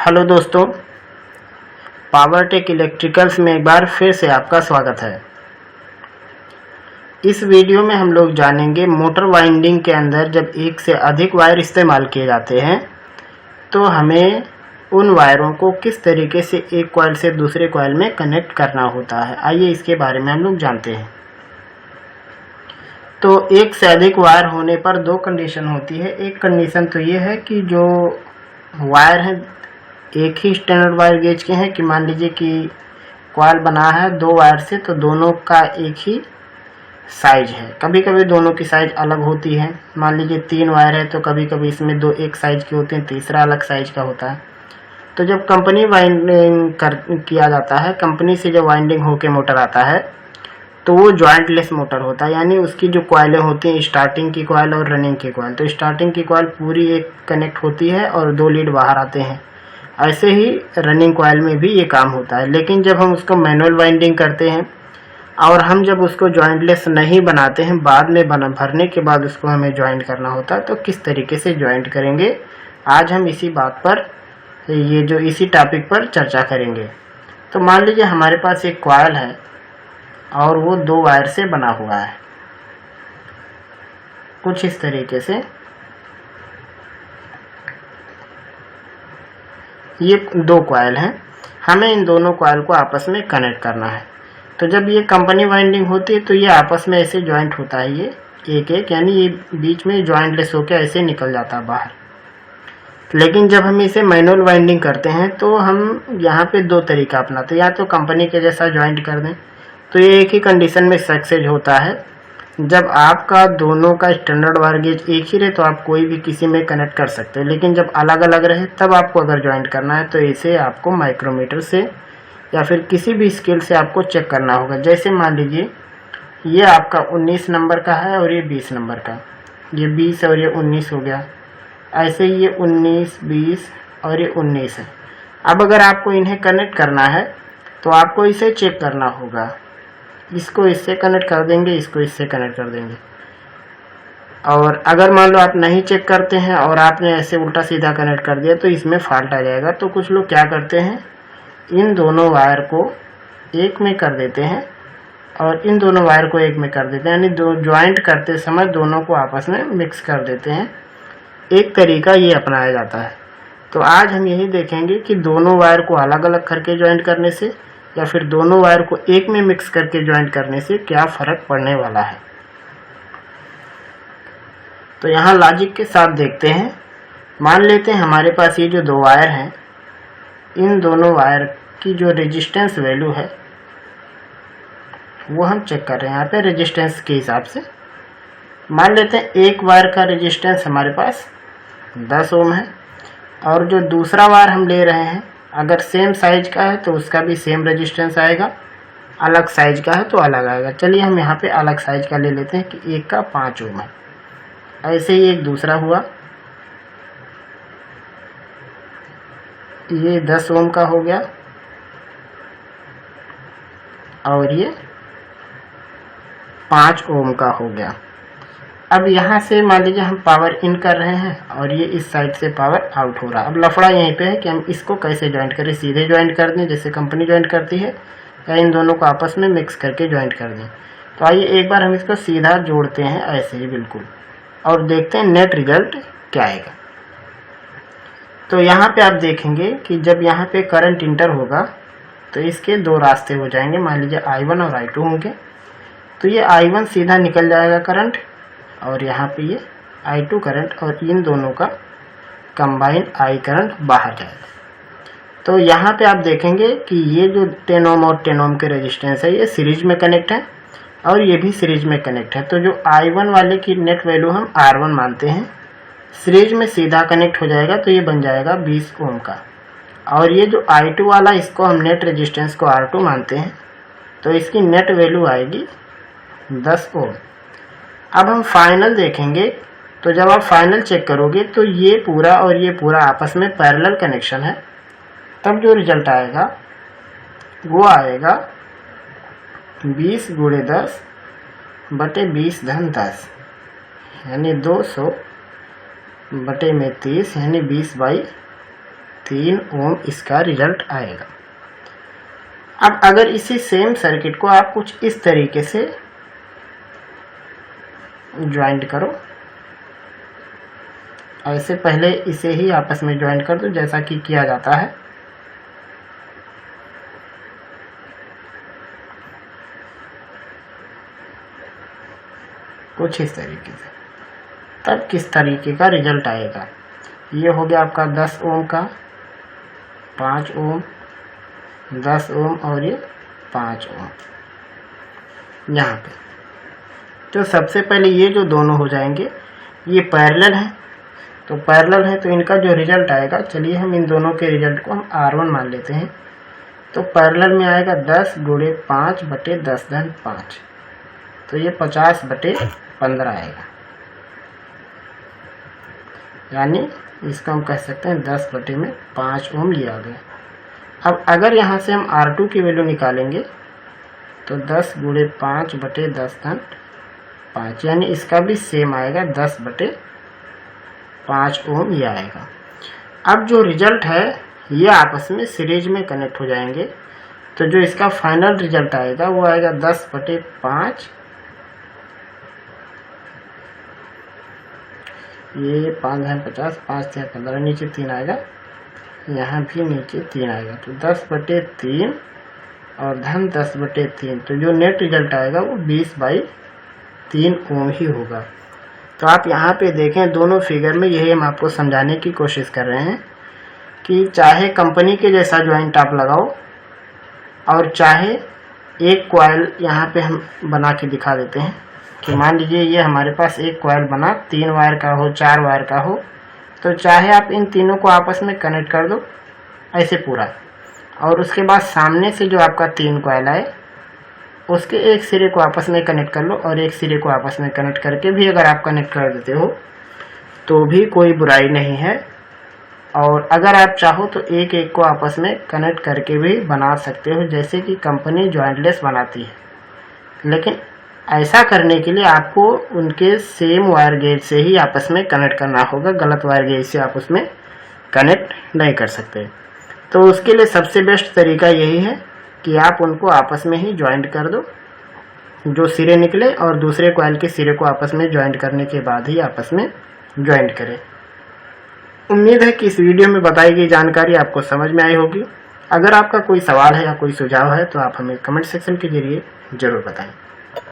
Hello दोस्तों, power take electricals में एक बार फिर से आपका स्वागत है। इस वीडियो में हम लोग जानेंगे मोटर वाइंडिंग के अंदर जब एक से अधिक वायर इस्तेमाल किए जाते हैं तो हमें उन वायरों को किस तरीके से एक कॉइल से दूसरे कॉइल में कनेक्ट करना होता है। आइए इसके बारे में हम लोग जानते हैं। तो एक से अधिक वायर होने पर दो कंडीशन होती है। एक कंडीशन तो ये है कि जो वायर हैं एक ही स्टैंडर्ड वायर गेज के हैं, कि मान लीजिए कि कॉइल बना है दो वायर से तो दोनों का एक ही साइज है। कभी कभी दोनों की साइज अलग होती है। मान लीजिए 3 वायर है तो कभी कभी इसमें दो एक साइज के होते हैं, तीसरा अलग साइज का होता है। तो जब कंपनी वाइंडिंग किया जाता है, कंपनी से जब वाइंडिंग होके मोटर आता है तो वो जॉइंटलेस मोटर होता है, यानी उसकी जो कॉइलें होती हैं स्टार्टिंग की कॉइल और रनिंग की कॉइल। तो स्टार्टिंग की कॉइल पूरी एक कनेक्ट होती है और 2 लीड बाहर आते हैं। ऐसे ही रनिंग कॉइल में भी ये काम होता है। लेकिन जब हम उसको मैनुअल वाइंडिंग करते हैं और हम जब उसको जॉइंटलेस नहीं बनाते हैं, बाद में भरने के बाद उसको हमें ज्वाइंट करना होता है, तो किस तरीके से ज्वाइंट करेंगे, आज हम इसी बात पर इसी टॉपिक पर चर्चा करेंगे। तो मान लीजिए हमारे पास एक कॉइल है और वो 2 वायर से बना हुआ है, कुछ इस तरीके से। ये 2 कॉइल हैं, हमें इन दोनों कॉइल को आपस में कनेक्ट करना है। तो जब ये कंपनी वाइंडिंग होती है तो ये आपस में ऐसे ज्वाइंट होता है, ये एक एक, यानी ये बीच में ज्वाइंटलेस होकर ऐसे निकल जाता है बाहर। लेकिन जब हम इसे मैनुअल वाइंडिंग करते हैं तो हम यहाँ पे 2 तरीका अपनाते हैं। या तो कंपनी के जैसा ज्वाइंट कर दें, तो ये एक ही कंडीशन में सक्सेस होता है। जब आपका दोनों का स्टैंडर्ड वायर गेज एक ही रहे तो आप कोई भी किसी में कनेक्ट कर सकते हैं। लेकिन जब अलग अलग रहे तब आपको अगर ज्वाइंट करना है तो इसे आपको माइक्रोमीटर से या फिर किसी भी स्केल से आपको चेक करना होगा। जैसे मान लीजिए ये आपका 19 नंबर का है और ये 20 नंबर का, ये 20 और ये 19 हो गया। ऐसे ही ये 19, 20 और ये 19 है। अब अगर आपको इन्हें कनेक्ट करना है तो आपको इसे चेक करना होगा। इसको इससे कनेक्ट कर देंगे, इसको इससे कनेक्ट कर देंगे। और अगर मान लो आप नहीं चेक करते हैं और आपने ऐसे उल्टा सीधा कनेक्ट कर दिया तो इसमें फॉल्ट आ जाएगा। तो कुछ लोग क्या करते हैं, इन दोनों वायर को एक में कर देते हैं और इन दोनों वायर को एक में कर देते हैं, यानी दो ज्वाइंट करते समय दोनों को आपस में मिक्स कर देते हैं। एक तरीका ये अपनाया जाता है। तो आज हम यही देखेंगे कि दोनों वायर को अलग अलग करके ज्वाइंट करने से या फिर दोनों वायर को एक में मिक्स करके ज्वाइंट करने से क्या फ़र्क पड़ने वाला है। तो यहाँ लॉजिक के साथ देखते हैं। मान लेते हैं हमारे पास ये जो 2 वायर हैं, इन दोनों वायर की जो रेजिस्टेंस वैल्यू है वो हम चेक कर रहे हैं यहाँ पे रेजिस्टेंस के हिसाब से। मान लेते हैं एक वायर का रेजिस्टेंस हमारे पास 10 ओम है और जो दूसरा वायर हम ले रहे हैं अगर सेम साइज का है तो उसका भी सेम रेजिस्टेंस आएगा, अलग साइज का है तो अलग आएगा। चलिए हम यहाँ पे अलग साइज का ले लेते हैं कि एक का 5 ओम है। ऐसे ही एक दूसरा हुआ, ये 10 ओम का हो गया और ये 5 ओम का हो गया। अब यहाँ से मान लीजिए हम पावर इन कर रहे हैं और ये इस साइड से पावर आउट हो रहा है। अब लफड़ा यहीं पे है कि हम इसको कैसे ज्वाइंट करें, सीधे ज्वाइंट कर दें जैसे कंपनी ज्वाइंट करती है, या इन दोनों को आपस में मिक्स करके ज्वाइंट कर दें। तो आइए एक बार हम इसको सीधा जोड़ते हैं ऐसे ही बिल्कुल और देखते हैं नेट रिजल्ट क्या आएगा। तो यहाँ पे आप देखेंगे कि जब यहाँ पे करंट इंटर होगा तो इसके 2 रास्ते हो जाएंगे। मान लीजिए I1 और I2 होंगे, तो ये I1 सीधा निकल जाएगा करंट और यहाँ पे ये I2 करंट, और इन दोनों का कंबाइन I करंट बाहर जाएगा। तो यहाँ पे आप देखेंगे कि ये जो 10 ओम और 10 ओम के रेजिस्टेंस है ये सीरीज में कनेक्ट है और ये भी सीरीज में कनेक्ट है। तो जो I1 वाले की नेट वैल्यू हम R1 मानते हैं, सीरीज में सीधा कनेक्ट हो जाएगा तो ये बन जाएगा 20 ओम का। और ये जो I2 वाला इसको हम नेट रेजिस्टेंस को R2 मानते हैं, तो इसकी नेट वैल्यू आएगी 10 ओम। अब हम फाइनल देखेंगे, तो जब आप फाइनल चेक करोगे तो ये पूरा और ये पूरा आपस में पैरेलल कनेक्शन है। तब जो रिजल्ट आएगा वो आएगा 20 × 10 बटे 20 धन 10, यानी 200 बटे में 30, यानी 20/30। 3 ओम इसका रिजल्ट आएगा। अब अगर इसी सेम सर्किट को आप कुछ इस तरीके से ज्वाइंट करो, ऐसे पहले इसे ही आपस में ज्वाइंट कर दो जैसा कि किया जाता है। कुछ इस तरीके से, तब किस तरीके का रिजल्ट आएगा। ये हो गया आपका 10 ओम का, 5 ओम, 10 ओम और ये 5 ओम यहाँ पे। तो सबसे पहले ये जो दोनों हो जाएंगे ये पैरेलल है, तो पैरेलल है तो इनका जो रिजल्ट आएगा, चलिए हम इन दोनों के रिजल्ट को हम R1 मान लेते हैं। तो पैरेलल में आएगा 10 गुणे 5 बटे 10 धन 5, तो ये 50 बटे 15 आएगा। यानी इसको हम कह सकते हैं 10 बटे में 5 ओम लिया गया। अब अगर यहाँ से हम R2 की वैल्यू निकालेंगे तो 10 गुणे 5 बटे 10 धन 5, यानी इसका भी सेम आएगा 10 बटे 5 ओम ये आएगा। अब जो रिजल्ट है ये आपस में सीरीज में कनेक्ट हो जाएंगे, तो जो इसका फाइनल रिजल्ट आएगा वो आएगा 10 बटे 5, ये 5 है 50, 5 है 15, नीचे 3 आएगा, यहाँ भी नीचे 3 आएगा, तो 10 बटे 3 और धन 10 बटे 3, तो जो नेट रिजल्ट आएगा वो 20/3 ओम ही होगा। तो आप यहाँ पे देखें दोनों फिगर में, यही हम आपको समझाने की कोशिश कर रहे हैं कि चाहे कंपनी के जैसा ज्वाइंट आप लगाओ और चाहे एक कॉइल यहाँ पे हम बना के दिखा देते हैं कि मान लीजिए ये हमारे पास एक कॉइल बना 3 वायर का हो, 4 वायर का हो, तो चाहे आप इन तीनों को आपस में कनेक्ट कर दो ऐसे पूरा, और उसके बाद सामने से जो आपका 3 कॉइल आए उसके एक सिरे को आपस में कनेक्ट कर लो और एक सिरे को आपस में कनेक्ट करके भी अगर आप कनेक्ट कर देते हो तो भी कोई बुराई नहीं है। और अगर आप चाहो तो एक एक को आपस में कनेक्ट करके भी बना सकते हो, जैसे कि कंपनी जॉइंटलेस बनाती है। लेकिन ऐसा करने के लिए आपको उनके सेम वायर गेज से ही आपस में कनेक्ट करना होगा, गलत वायर गेज से आप उसमें कनेक्ट नहीं कर सकते। तो उसके लिए सबसे बेस्ट तरीका यही है कि आप उनको आपस में ही ज्वाइंट कर दो, जो सिरे निकले और दूसरे कॉइल के सिरे को आपस में ज्वाइंट करने के बाद ही आपस में ज्वाइंट करें। उम्मीद है कि इस वीडियो में बताई गई जानकारी आपको समझ में आई होगी। अगर आपका कोई सवाल है या कोई सुझाव है तो आप हमें कमेंट सेक्शन के जरिए ज़रूर बताएं।